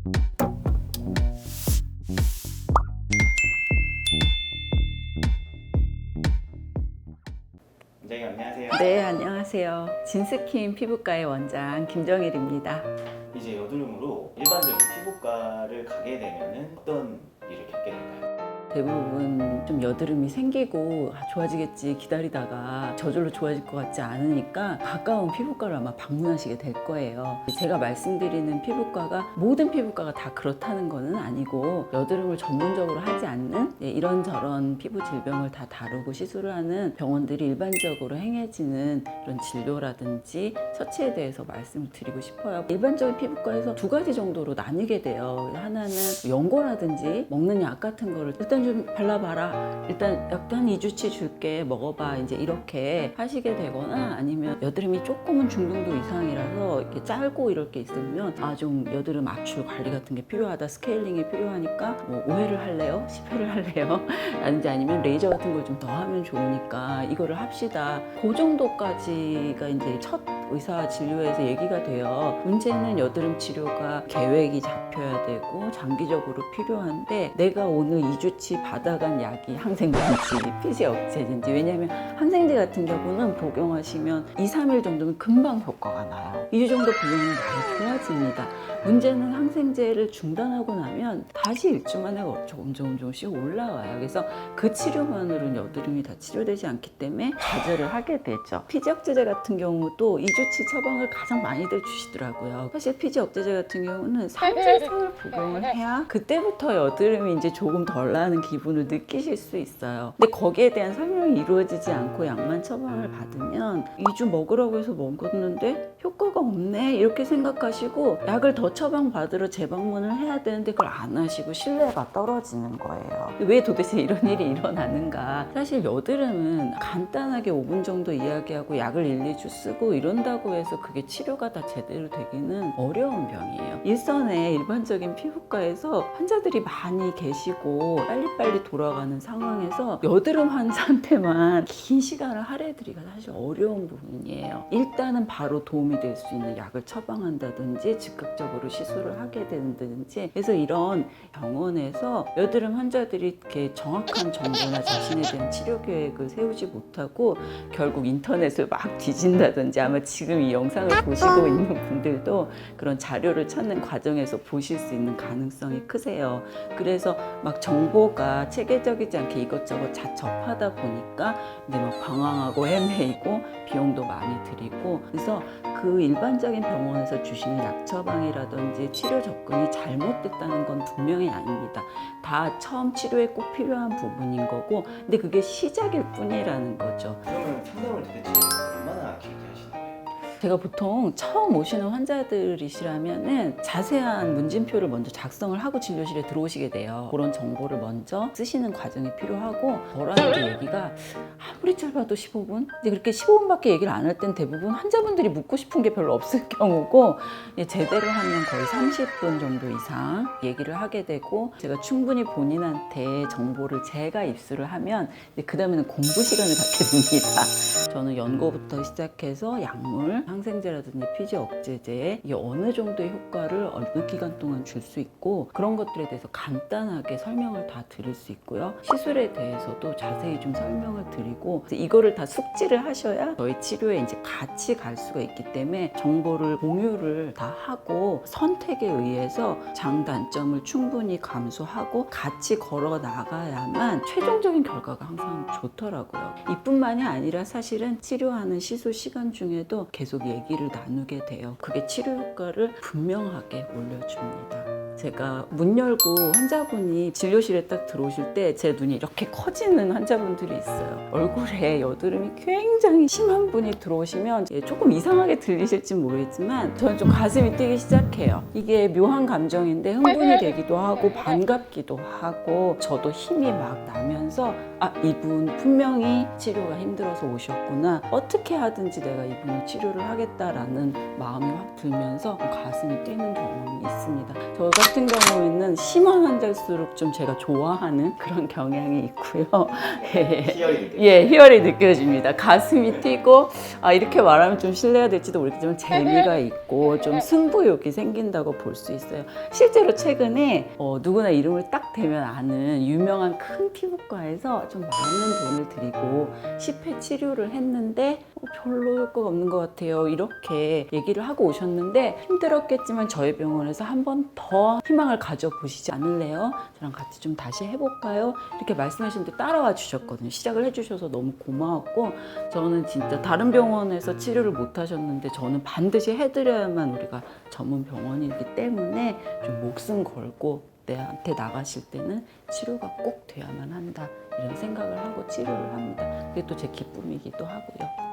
원장님 안녕하세요. 네, 안녕하세요. 진스킨 피부과의 원장 김정일입니다. 이제 여드름으로 일반적인 피부과를 가게 되면은 어떤 일을 겪게 될까요? 대부분 좀 여드름이 생기고 좋아지겠지 기다리다가 저절로 좋아질 것 같지 않으니까 가까운 피부과를 아마 방문하시게 될 거예요. 제가 말씀드리는 피부과가 모든 피부과가 다 그렇다는 거는 아니고 여드름을 전문적으로 하지 않는 이런저런 피부 질병을 다 다루고 시술을 하는 병원들이 일반적으로 행해지는 이런 진료라든지 처치에 대해서 말씀을 드리고 싶어요. 일반적인 피부과에서 두 가지 정도로 나뉘게 돼요. 하나는 연고라든지 먹는 약 같은 거를 일단 좀 발라봐라, 일단 약간 2주치 줄게, 먹어봐, 이제 이렇게 하시게 되거나, 아니면 여드름이 조금은 중등도 이상이라서 이렇게 짧고 이럴 게 있으면 좀 여드름 압출 관리 같은 게 필요하다, 스케일링이 필요하니까 뭐 5회를 할래요? 10회를 할래요? 라든지 아니면 레이저 같은 걸 좀 더 하면 좋으니까 이거를 합시다. 그 정도까지가 이제 첫 의사 진료에서 얘기가 돼요. 문제는 여드름 치료가 계획이 잡혀야 되고 장기적으로 필요한데, 내가 오늘 2주치 받아간 약이 항생제인지 피지 억제제인지, 왜냐하면 항생제 같은 경우는 복용하시면 2, 3일 정도면 금방 효과가 나요. 2주 정도 복용하면 많이 좋아집니다. 문제는 항생제를 중단하고 나면 다시 일주 만에 조금씩 올라와요. 그래서 그 치료만으로는 여드름이 다 치료되지 않기 때문에 자제를 하게 되죠. 피지 억제제 같은 경우도 2주치 처방을 가장 많이들 주시더라고요. 사실 피지 억제제 같은 경우는 3주 이상을 복용을 해야 그때부터 여드름이 이제 조금 덜 나는 기분을 느끼실 수 있어요. 근데 거기에 대한 설명이 이루어지지 않고 약만 처방을 받으면 2주 먹으라고 해서 먹었는데 효과가 없네 이렇게 생각하시고 약을 더 처방 받으러 재방문을 해야 되는데 그걸 안 하시고 신뢰가 떨어지는 거예요. 왜 도대체 이런 일이 일어나는가? 사실 여드름은 간단하게 5분 정도 이야기하고 약을 1, 2주 쓰고 이런다고 해서 그게 치료가 다 제대로 되기는 어려운 병이에요. 일선에 일반적인 피부과에서 환자들이 많이 계시고 빨리빨리 돌아가는 상황에서 여드름 환자한테만 긴 시간을 할애드리기가 사실 어려운 부분이에요. 일단은 바로 도움이 될 수 있는 약을 처방한다든지 즉각적으로 시술을 하게 된다든지, 그래서 이런 병원에서 여드름 환자들이 이렇게 정확한 정보나 자신에 대한 치료 계획을 세우지 못하고 결국 인터넷을 막 뒤진다든지, 아마 지금 이 영상을 보시고 있는 분들도 그런 자료를 찾는 과정에서 보실 수 있는 가능성이 크세요. 그래서 막 정보가 체계적이지 않게 이것저것 접하다 보니까 이제 막 방황하고 헤매이고 비용도 많이 들이고, 그래서 그 일반적인 병원에서 주시는 약 처방이라든지 치료 접근이 잘못됐다는 건 분명히 아닙니다. 다 처음 치료에 꼭 필요한 부분인 거고, 근데 그게 시작일 뿐이라는 거죠. 그러면 상담을 도대체 얼마나 길게 하시는 거예요? 제가 보통 처음 오시는 환자들이시라면은 자세한 문진표를 먼저 작성을 하고 진료실에 들어오시게 돼요. 그런 정보를 먼저 쓰시는 과정이 필요하고, 저라는 얘기가 아무리 짧아도 15분? 근데 그렇게 15분밖에 얘기를 안 할 땐 대부분 환자분들이 묻고 싶은 게 별로 없을 경우고, 제대로 하면 거의 30분 정도 이상 얘기를 하게 되고, 제가 충분히 본인한테 정보를 제가 입수를 하면 그 다음에는 공부 시간을 갖게 됩니다. 저는 연고부터 시작해서 약물, 항생제라든지 피지 억제제, 이게 어느 정도의 효과를 어느 기간 동안 줄 수 있고, 그런 것들에 대해서 간단하게 설명을 다 드릴 수 있고요. 시술에 대해서도 자세히 좀 설명을 드리고, 이거를 다 숙지를 하셔야 저희 치료에 이제 같이 갈 수가 있기 때문에 정보를 공유를 다 하고 선택에 의해서 장단점을 충분히 감수하고 같이 걸어 나가야만 최종적인 결과가 항상 좋더라고요. 이뿐만이 아니라 사실은 치료하는 시술 시간 중에도 계속 얘기를 나누게 돼요. 그게 치료 효과를 분명하게 올려줍니다. 제가 문 열고 환자분이 진료실에 딱 들어오실 때 제 눈이 이렇게 커지는 환자분들이 있어요. 얼굴에 여드름이 굉장히 심한 분이 들어오시면 조금 이상하게 들리실지 모르겠지만 저는 좀 가슴이 뛰기 시작해요. 이게 묘한 감정인데 흥분이 되기도 하고 반갑기도 하고, 저도 힘이 막 나면서 이분 분명히 치료가 힘들어서 오셨구나, 어떻게 하든지 내가 이분을 치료를 하겠다라는 마음이 확 들면서 가슴이 뛰는 경험이 있습니다. 저 같은 경우에는 심한 환자일수록 좀 제가 좋아하는 그런 경향이 있고요. 희열이 느껴져요. 예, 희열이 느껴집니다. 가슴이 뛰고, 아, 이렇게 말하면 좀 실례가 될지도 모르겠지만 재미가 있고 좀 승부욕이 생긴다고 볼 수 있어요. 실제로 최근에 누구나 이름을 딱 대면 아는 유명한 큰 피부과에서 좀 많은 돈을 들이고 10회 치료를 했는데 별로 효과가 없는 것 같아요. 이렇게 얘기를 하고 오셨는데 힘들었겠지만 저희 병원에서 한 번 더 희망을 가져보시지 않을래요? 저랑 같이 좀 다시 해볼까요? 이렇게 말씀하시는데 따라와 주셨거든요. 시작을 해주셔서 너무 고마웠고 저는 진짜 다른 병원에서 치료를 못 하셨는데 저는 반드시 해드려야만 우리가 전문 병원이기 때문에 좀 목숨 걸고 내한테 나가실 때는 치료가 꼭 돼야만 한다 이런 생각을 하고 치료를 합니다. 그게 또 제 기쁨이기도 하고요.